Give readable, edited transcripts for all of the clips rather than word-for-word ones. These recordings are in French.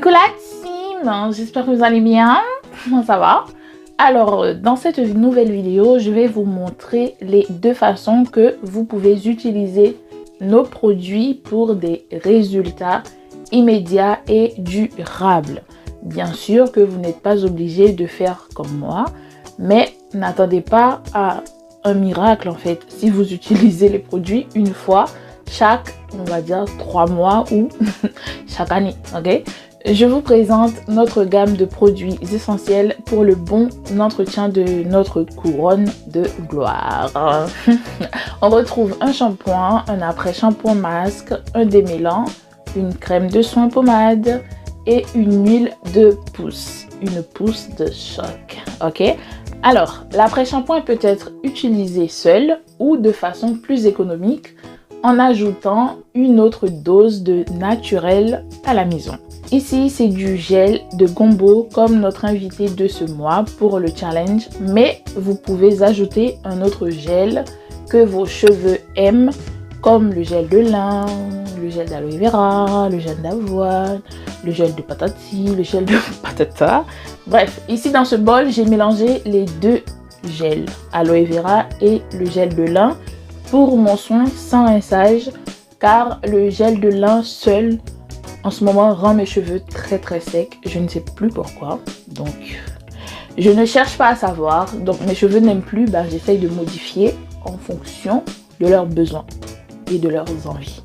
Coucou la team, j'espère que vous allez bien, ça va. Alors, dans cette nouvelle vidéo, je vais vous montrer les deux façons que vous pouvez utiliser nos produits pour des résultats immédiats et durables. Bien sûr que vous n'êtes pas obligé de faire comme moi, mais n'attendez pas à un miracle en fait. Si vous utilisez les produits une fois chaque, on va dire 3 mois ou chaque année, ok? Je vous présente notre gamme de produits essentiels pour le bon entretien de notre couronne de gloire. On retrouve un shampoing, un après-shampoing masque, un démêlant, une crème de soin pommade et une huile de pousse, une pousse de choc, ok? Alors, l'après-shampoing peut être utilisé seul ou de façon plus économique en ajoutant une autre dose de naturel à la maison. Ici, c'est du gel de gombo comme notre invité de ce mois pour le challenge, mais vous pouvez ajouter un autre gel que vos cheveux aiment, comme le gel de lin, le gel d'aloe vera, le gel d'avoine, le gel de patati, le gel de patata. Bref, ici dans ce bol, j'ai mélangé les deux gels, aloe vera et le gel de lin, pour mon soin sans rinçage, car le gel de lin seul en ce moment rend mes cheveux très secs. Je ne sais plus pourquoi, donc je ne cherche pas à savoir. Donc mes cheveux n'aiment plus, j'essaye de modifier en fonction de leurs besoins et de leurs envies.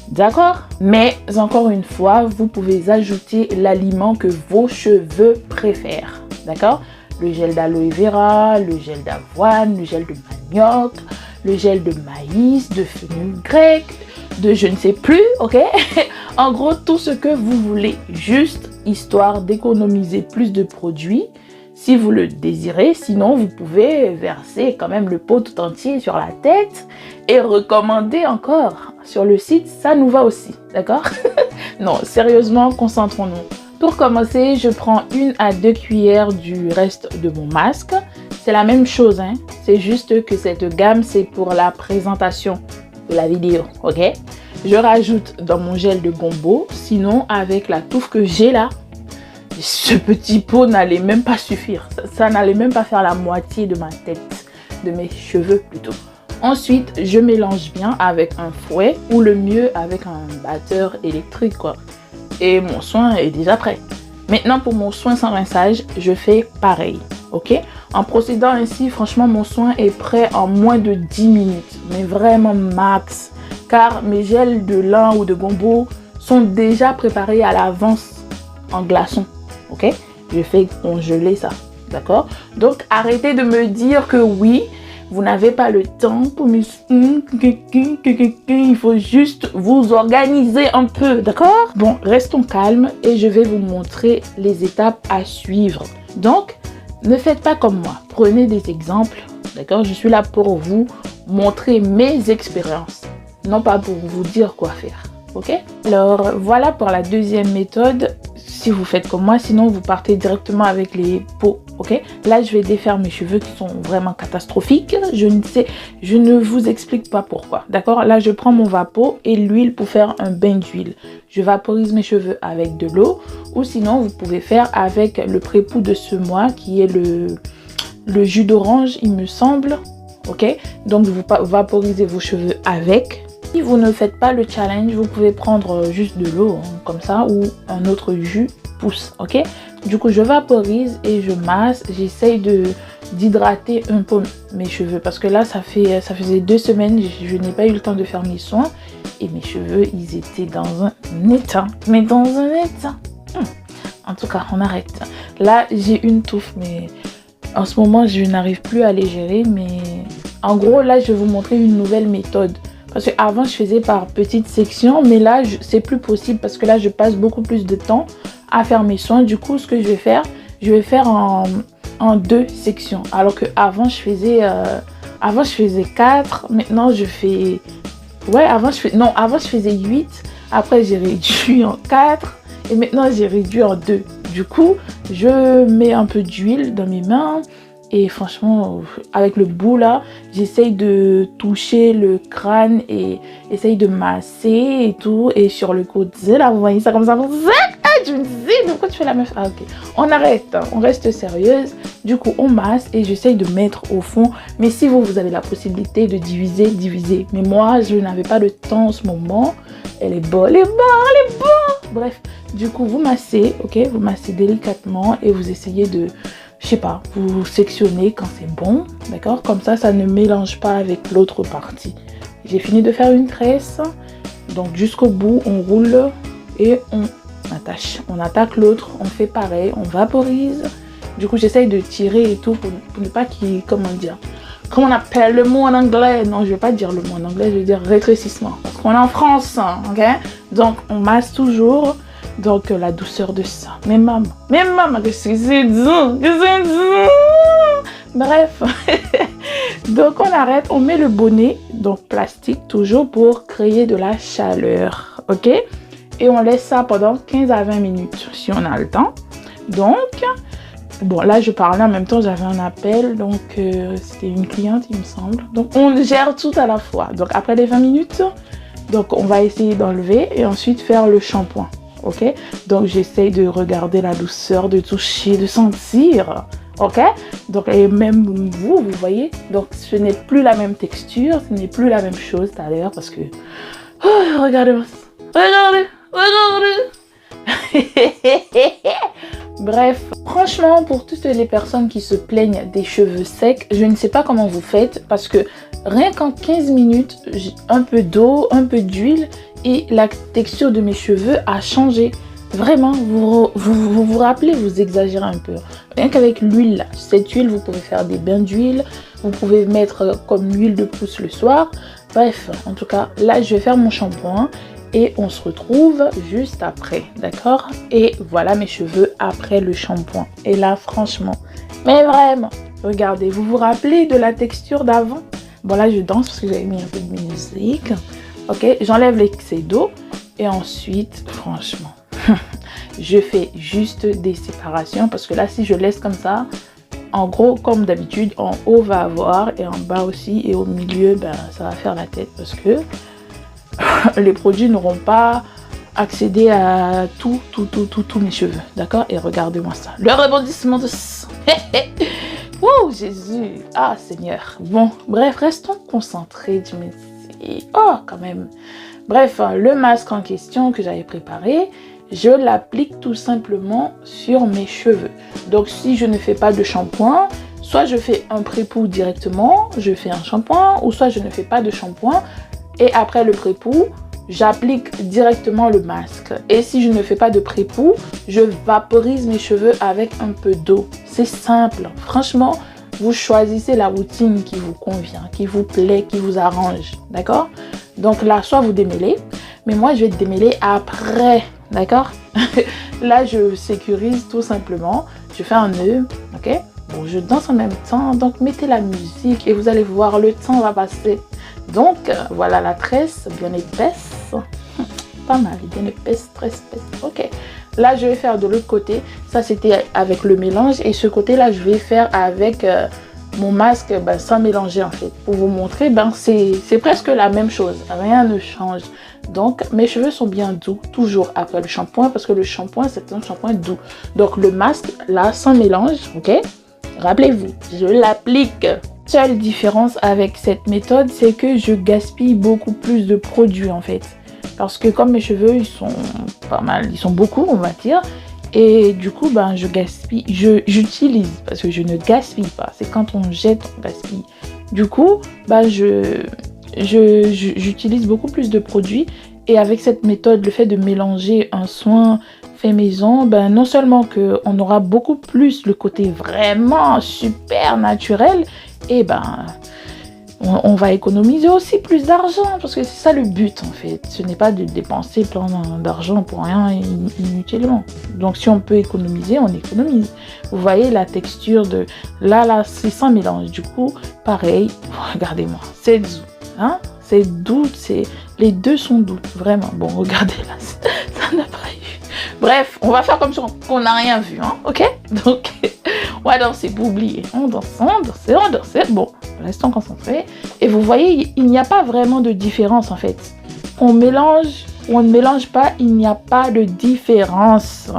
D'accord? Mais encore une fois, vous pouvez ajouter l'aliment que vos cheveux préfèrent. D'accord? Le gel d'aloe vera, le gel d'avoine, le gel de manioc, le gel de maïs, de fenugrec grec, de je ne sais plus, ok? En gros, tout ce que vous voulez, juste histoire d'économiser plus de produits si vous le désirez. Sinon, vous pouvez verser quand même le pot tout entier sur la tête et recommander encore sur le site, ça nous va aussi, d'accord? Non, sérieusement, concentrons-nous. Pour commencer, je prends 1 à 2 cuillères du reste de mon masque. C'est la même chose, hein? C'est juste que cette gamme, c'est pour la présentation de la vidéo, ok? Je rajoute dans mon gel de gombo, sinon avec la touffe que j'ai là, ce petit pot n'allait même pas suffire. Ça n'allait même pas faire la moitié de ma tête, de mes cheveux plutôt. Ensuite, je mélange bien avec un fouet ou le mieux avec un batteur électrique, quoi. Et mon soin est déjà prêt. Maintenant, pour mon soin sans rinçage, je fais pareil, ok? En procédant ainsi, franchement, mon soin est prêt en moins de 10 minutes, mais vraiment max. Car mes gels de lin ou de gombo sont déjà préparés à l'avance en glaçons, ok? Je fais congeler ça, d'accord? Donc, arrêtez de me dire que oui, vous n'avez pas le temps pour me... Il faut juste vous organiser un peu, d'accord? Bon, restons calmes et je vais vous montrer les étapes à suivre. Donc, ne faites pas comme moi. Prenez des exemples, d'accord? Je suis là pour vous montrer mes expériences, non pas pour vous dire quoi faire, ok? Alors, voilà pour la deuxième méthode. Si vous faites comme moi, sinon vous partez directement avec les pots, ok? Là, je vais défaire mes cheveux qui sont vraiment catastrophiques. Je ne vous explique pas pourquoi, d'accord? Là, je prends mon vapeau et l'huile pour faire un bain d'huile. Je vaporise mes cheveux avec de l'eau ou sinon, vous pouvez faire avec le pré-poudre de ce mois qui est le jus d'orange, il me semble, ok? Donc, vous vaporisez vos cheveux avec. Si vous ne faites pas le challenge, vous pouvez prendre juste de l'eau, hein, comme ça, ou un autre jus pousse, ok? Du coup, je vaporise et je masse. J'essaye d'hydrater un peu mes cheveux parce que là, ça faisait 2 semaines, je n'ai pas eu le temps de faire mes soins et mes cheveux, ils étaient dans un état, mais dans un état. En tout cas, on arrête. Là, j'ai une touffe, mais en ce moment, je n'arrive plus à les gérer, mais en gros, là, je vais vous montrer une nouvelle méthode. Parce qu'avant, je faisais par petites sections, mais là, c'est plus possible parce que là, je passe beaucoup plus de temps à faire mes soins. Du coup, ce que je vais faire en 2 sections. Alors qu'avant, je faisais 4. Maintenant, je fais... Ouais, avant, je faisais 8. Après, j'ai réduit en 4. Et maintenant, j'ai réduit en 2. Du coup, je mets un peu d'huile dans mes mains. Et franchement, avec le bout là, j'essaye de toucher le crâne et essaye de masser et tout. Et sur le côté là, vous voyez ça comme ça. Je me disais, pourquoi tu fais la meuf? Ah, ok. On arrête, hein. On reste sérieuse. Du coup, on masse et j'essaye de mettre au fond. Mais si vous avez la possibilité de diviser, divisez. Mais moi, je n'avais pas de temps en ce moment. Elle est bonne, elle est bonne, elle est bonne. Bref, du coup, vous massez, ok? Vous massez délicatement et vous essayez de, je sais pas, vous sectionnez quand c'est bon, d'accord? Comme ça ne mélange pas avec l'autre partie. J'ai fini de faire une tresse. Donc, jusqu'au bout, on roule et on attache. On attaque l'autre, on fait pareil, on vaporise. Du coup, j'essaye de tirer et tout pour ne pas qu'il, comment dire, comment on appelle le mot en anglais? Non, je vais pas dire le mot en anglais, je vais dire rétrécissement. Parce qu'on est en France, ok? Donc, on masse toujours. Donc, la douceur de ça. Mais maman, qu'est-ce que c'est dur? Bref. Donc, on arrête, on met le bonnet, donc plastique, toujours pour créer de la chaleur, ok? Et on laisse ça pendant 15 à 20 minutes, si on a le temps. Donc, bon, là, je parlais en même temps, j'avais un appel, donc c'était une cliente, il me semble. Donc, on gère tout à la fois. Donc, après les 20 minutes, donc on va essayer d'enlever et ensuite faire le shampoing, ok? Donc, j'essaye de regarder la douceur, de toucher, de sentir, ok? Donc, et même vous voyez, donc ce n'est plus la même texture, ce n'est plus la même chose tout à l'heure parce que, oh, regardez-moi ça, regardez. Bref, franchement, pour toutes les personnes qui se plaignent des cheveux secs, je ne sais pas comment vous faites parce que rien qu'en 15 minutes, un peu d'eau, un peu d'huile et la texture de mes cheveux a changé. Vraiment, vous rappelez, vous exagérez un peu. Rien qu'avec l'huile, cette huile, vous pouvez faire des bains d'huile, vous pouvez mettre comme huile de pouce le soir. Bref, en tout cas, là, je vais faire mon shampoing. Et on se retrouve juste après, d'accord? Et voilà mes cheveux après le shampoing. Et là, franchement, mais vraiment, regardez, vous vous rappelez de la texture d'avant? Bon, là, je danse parce que j'avais mis un peu de musique. Ok, j'enlève l'excès d'eau. Et ensuite, franchement, je fais juste des séparations. Parce que là, si je laisse comme ça, en gros, comme d'habitude, en haut va avoir et en bas aussi. Et au milieu, ben, ça va faire la tête parce que les produits n'auront pas accédé à tous mes cheveux, d'accord? Et regardez-moi ça, le rebondissement de ça. Wouh, Jésus, ah Seigneur. Bon, bref, restons concentrés, du métier. Oh, quand même. Bref, le masque en question que j'avais préparé, je l'applique tout simplement sur mes cheveux. Donc, si je ne fais pas de shampoing, soit je fais un pré-pou directement, je fais un shampoing, ou soit je ne fais pas de shampoing. Et après le pré-pou, j'applique directement le masque. Et si je ne fais pas de pré-pou, je vaporise mes cheveux avec un peu d'eau. C'est simple. Franchement, vous choisissez la routine qui vous convient, qui vous plaît, qui vous arrange. D'accord? Donc là, soit vous démêlez, mais moi, je vais démêler après. D'accord? Là, je sécurise tout simplement. Je fais un nœud. Ok? Bon, je danse en même temps. Donc, mettez la musique et vous allez voir, le temps va passer. Donc, voilà la tresse bien épaisse. Pas mal, bien épaisse, très épaisse. Ok. Là, je vais faire de l'autre côté. Ça, c'était avec le mélange. Et ce côté-là, je vais faire avec mon masque sans mélanger, en fait. Pour vous montrer, c'est presque la même chose. Rien ne change. Donc, mes cheveux sont bien doux, toujours après le shampoing. Parce que le shampoing, c'est un shampoing doux. Donc, le masque, là, sans mélange, ok? Rappelez-vous, je l'applique. Seule différence avec cette méthode, c'est que je gaspille beaucoup plus de produits en fait. Parce que comme mes cheveux, ils sont pas mal, ils sont beaucoup on va dire. Et du coup, je gaspille, j'utilise parce que je ne gaspille pas. C'est quand on jette, on gaspille. Du coup, j'utilise beaucoup plus de produits. Et avec cette méthode, le fait de mélanger un soin fait maison, non seulement qu'on aura beaucoup plus le côté vraiment super naturel, et on va économiser aussi plus d'argent parce que c'est ça le but en fait. Ce n'est pas de dépenser plein d'argent pour rien inutilement. Donc si on peut économiser, on économise. Vous voyez la texture de là c'est sans mélange. Du coup, pareil, regardez-moi, c'est doux, hein? C'est doux, les deux sont doux, vraiment. Bon, regardez là, ça n'a pas eu. Bref, on va faire comme si on n'a rien vu, hein, ok? Donc, on va danser pour oublier. On danse. Bon, restons concentrés. Et vous voyez, il n'y a pas vraiment de différence en fait. On mélange ou on ne mélange pas, il n'y a pas de différence.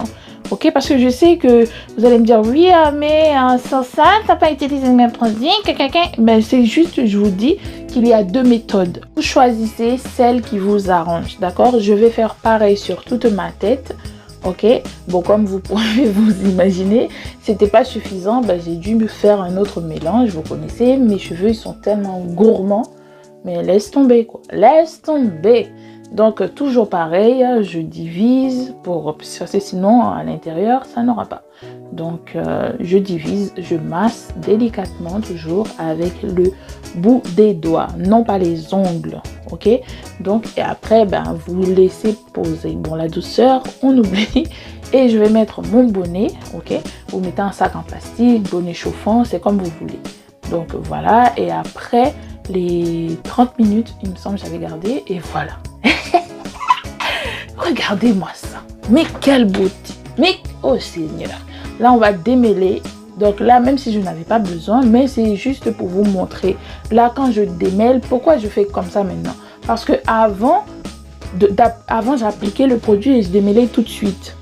Ok, parce que je sais que vous allez me dire oui, mais sans ça, t'as pas utilisé le même produit, mais c'est juste, je vous dis qu'il y a 2 méthodes. Vous choisissez celle qui vous arrange, d'accord? Je vais faire pareil sur toute ma tête. Ok, bon, comme vous pouvez vous imaginer, c'était pas suffisant, j'ai dû me faire un autre mélange. Vous connaissez, mes cheveux ils sont tellement gourmands, mais laisse tomber quoi, laisse tomber. Donc toujours pareil, je divise parce que sinon à l'intérieur ça n'aura pas. Donc je divise, je masse délicatement toujours avec le bout des doigts, non pas les ongles. Ok, donc et après vous laissez poser. Bon, la douceur on oublie. Et je vais mettre mon bonnet. Ok, vous mettez un sac en plastique, bonnet chauffant, c'est comme vous voulez. Donc voilà, et après les 30 minutes il me semble j'avais gardé, et voilà. Regardez-moi ça, mais quelle beauté, mais oh Seigneur. Là on va démêler. Donc là, même si je n'avais pas besoin, mais c'est juste pour vous montrer. Là, quand je démêle, pourquoi je fais comme ça maintenant? Parce que avant j'appliquais le produit et je démêlais tout de suite.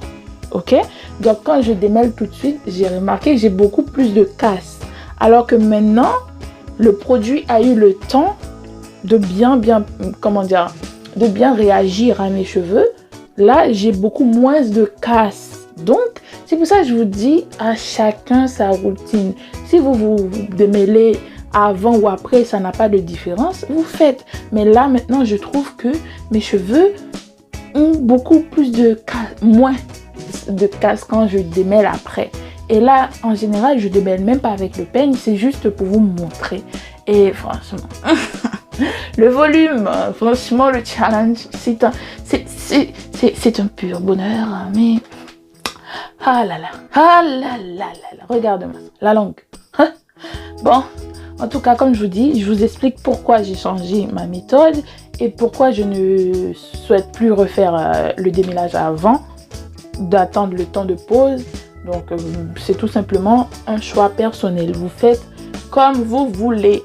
Ok? Donc quand je démêle tout de suite, j'ai remarqué que j'ai beaucoup plus de casse. Alors que maintenant, le produit a eu le temps de bien réagir à mes cheveux. Là, j'ai beaucoup moins de casse. Donc, c'est pour ça que je vous dis, à chacun sa routine. Si vous vous démêlez avant ou après, ça n'a pas de différence, vous faites. Mais là, maintenant, je trouve que mes cheveux ont beaucoup plus de casse, moins de casse quand je démêle après. Et là, en général, je démêle même pas avec le peigne, c'est juste pour vous montrer. Et franchement, le volume, franchement, le challenge, c'est un pur bonheur, mais ah là là, regarde-moi ça, la langue. Bon, en tout cas, comme je vous dis, je vous explique pourquoi j'ai changé ma méthode et pourquoi je ne souhaite plus refaire le démêlage avant d'attendre le temps de pause. Donc, c'est tout simplement un choix personnel. Vous faites comme vous voulez.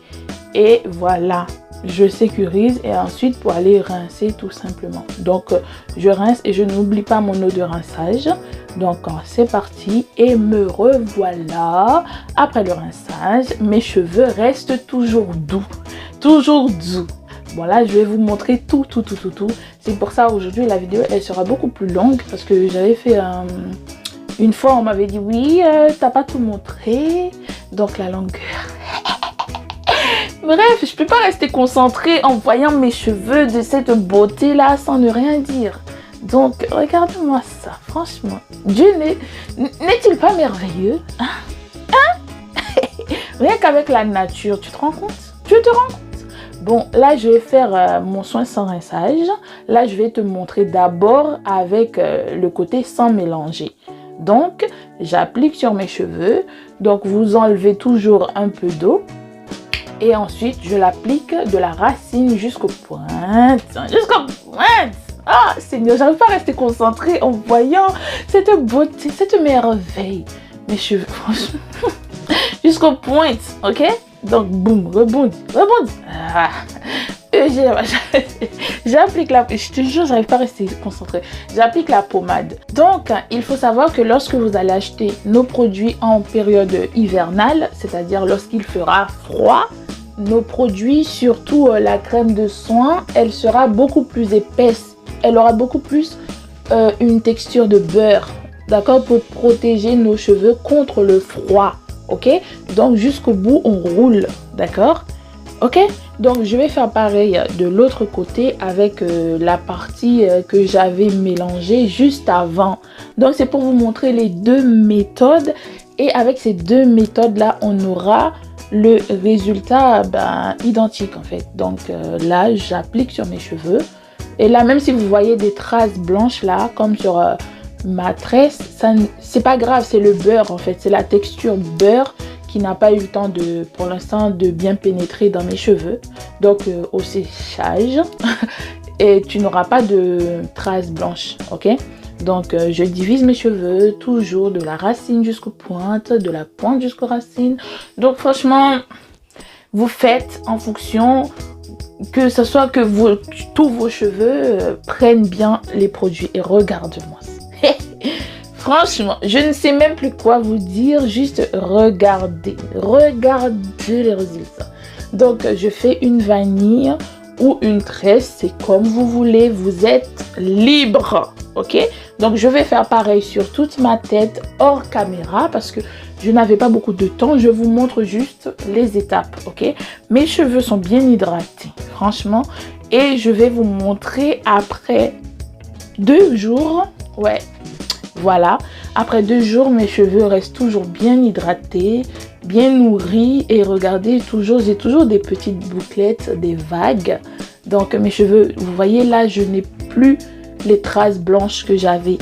Et voilà, je sécurise et ensuite pour aller rincer tout simplement. Donc, je rince et je n'oublie pas mon eau de rinçage. Donc, c'est parti et me revoilà. Après le rinçage, mes cheveux restent toujours doux. Toujours doux. Bon, là, je vais vous montrer tout. C'est pour ça, aujourd'hui, la vidéo, elle sera beaucoup plus longue parce que j'avais fait une fois, on m'avait dit, oui, t'as pas tout montré. Donc, la longueur. Bref, je peux pas rester concentrée en voyant mes cheveux de cette beauté-là sans ne rien dire. Donc, regardez-moi ça, franchement. Dieu n'est-il pas merveilleux? Rien qu'avec la nature, tu te rends compte? Tu te rends compte? Bon, là, je vais faire mon soin sans rinçage. Là, je vais te montrer d'abord avec le côté sans mélanger. Donc, j'applique sur mes cheveux. Donc, vous enlevez toujours un peu d'eau. Et ensuite, je l'applique de la racine jusqu'aux pointes. Jusqu'aux pointes! Ah, Seigneur, j'arrive pas à rester concentrée en voyant cette beauté, cette merveille. Mes cheveux, franchement. Jusqu'aux pointes, ok? Donc, boum, rebondis. Ah. J'applique la... Je te jure, j'arrive pas à rester concentrée. J'applique la pommade. Donc, il faut savoir que lorsque vous allez acheter nos produits en période hivernale, c'est-à-dire lorsqu'il fera froid, nos produits, surtout la crème de soin, elle sera beaucoup plus épaisse. Elle aura beaucoup plus une texture de beurre, d'accord, pour protéger nos cheveux contre le froid, ok? Donc, jusqu'au bout, on roule, d'accord? Ok? Donc, je vais faire pareil de l'autre côté avec la partie que j'avais mélangée juste avant. Donc, c'est pour vous montrer les deux méthodes. Et avec ces deux méthodes-là, on aura le résultat identique en fait. Donc là, j'applique sur mes cheveux. Et là, même si vous voyez des traces blanches là, comme sur ma tresse, c'est pas grave, c'est le beurre en fait. C'est la texture beurre qui n'a pas eu le temps de, pour l'instant, de bien pénétrer dans mes cheveux. Donc au séchage, et tu n'auras pas de traces blanches, ok? Donc, je divise mes cheveux toujours de la racine jusqu'aux pointes, de la pointe jusqu'aux racines. Donc, franchement, vous faites en fonction que ce soit que tous vos cheveux prennent bien les produits. Et regarde-moi ça. Franchement, je ne sais même plus quoi vous dire, juste regardez les résultats. Donc, je fais une vanille ou une tresse, c'est comme vous voulez, vous êtes libre, ok? Donc, je vais faire pareil sur toute ma tête hors caméra parce que je n'avais pas beaucoup de temps. Je vous montre juste les étapes, ok? Mes cheveux sont bien hydratés, franchement, et je vais vous montrer après 2 jours, ouais. Voilà, après 2 jours, mes cheveux restent toujours bien hydratés, bien nourris. Et regardez, j'ai toujours des petites bouclettes, des vagues. Donc mes cheveux, vous voyez là, je n'ai plus les traces blanches que j'avais,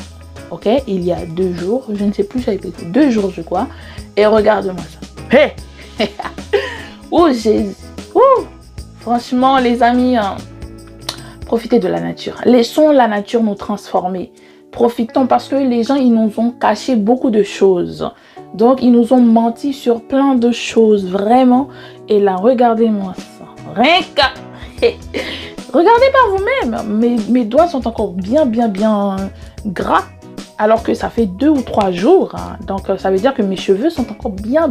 ok, il y a 2 jours. Je ne sais plus, j'avais fait 2 jours, je crois. Et regarde-moi ça. Hey oh, Jésus. Franchement, les amis, hein, profitez de la nature. Laissons la nature nous transformer. Profitons parce que les gens, ils nous ont caché beaucoup de choses. Donc, ils nous ont menti sur plein de choses, vraiment. Et là, regardez-moi ça. Rien qu'à... Regardez par vous-même. Mes doigts sont encore bien gras. Alors que ça fait 2 ou 3 jours. Hein. Donc, ça veut dire que mes cheveux sont encore bien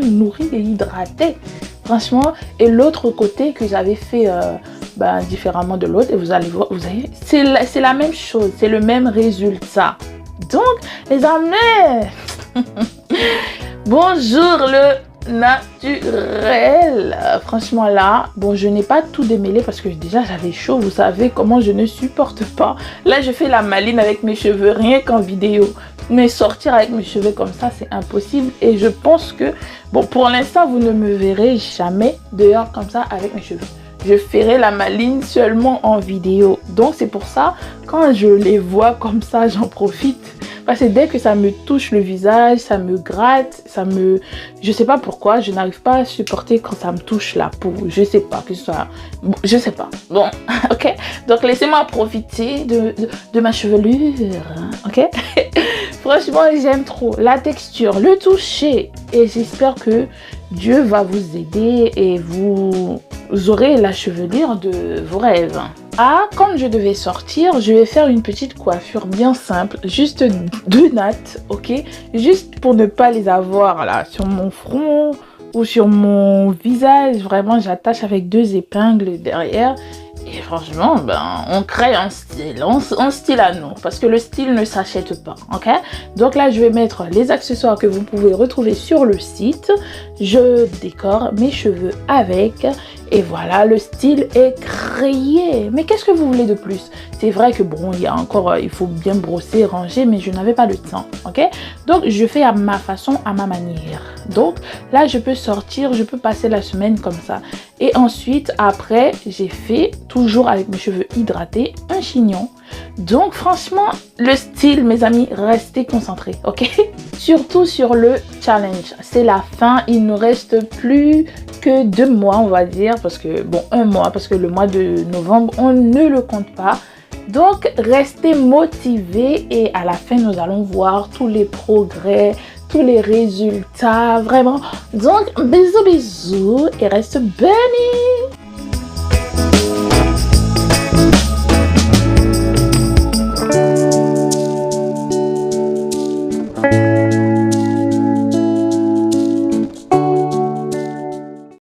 nourris et hydratés. Franchement. Et l'autre côté que j'avais fait... différemment de l'autre, et vous allez voir, c'est la même chose, c'est le même résultat. Donc les amis, bonjour le naturel. Franchement là, bon, je n'ai pas tout démêlé parce que déjà j'avais chaud, vous savez comment je ne supporte pas. Là je fais la maline avec mes cheveux rien qu'en vidéo, mais sortir avec mes cheveux comme ça c'est impossible. Et je pense que bon, pour l'instant vous ne me verrez jamais dehors comme ça avec mes cheveux. Je ferai la maline seulement en vidéo. Donc c'est pour ça, quand je les vois comme ça, j'en profite. Parce que dès que ça me touche le visage, ça me gratte, je sais pas pourquoi, je n'arrive pas à supporter quand ça me touche la peau. Je sais pas, que ce soit... Bon, je sais pas. Bon, ok. Donc laissez-moi profiter de ma chevelure, ok. Franchement, j'aime trop la texture, le toucher. Et j'espère que Dieu va vous aider et vous aurez la chevelure de vos rêves. Ah, quand je devais sortir, je vais faire une petite coiffure bien simple, juste 2 nattes, ok? Juste pour ne pas les avoir là sur mon front ou sur mon visage. Vraiment, j'attache avec 2 épingles derrière. Et franchement, on crée un style à nous, parce que le style ne s'achète pas, ok? Donc là, je vais mettre les accessoires que vous pouvez retrouver sur le site. Je décore mes cheveux avec, et voilà, le style est créé. Mais qu'est-ce que vous voulez de plus? C'est vrai que bon, il faut bien brosser, ranger, mais je n'avais pas le temps, ok? Donc, je fais à ma façon, à ma manière. Donc là, je peux sortir, je peux passer la semaine comme ça. Et ensuite, après, j'ai fait, toujours avec mes cheveux hydratés, un chignon. Donc franchement, le style, mes amis, restez concentrés, ok? Surtout sur le challenge. C'est la fin, il ne reste plus que 2 mois, on va dire. Parce que, bon, 1 mois, parce que le mois de novembre, on ne le compte pas. Donc, restez motivés et à la fin, nous allons voir tous les progrès, tous les résultats, vraiment. Donc, bisous et reste bénis.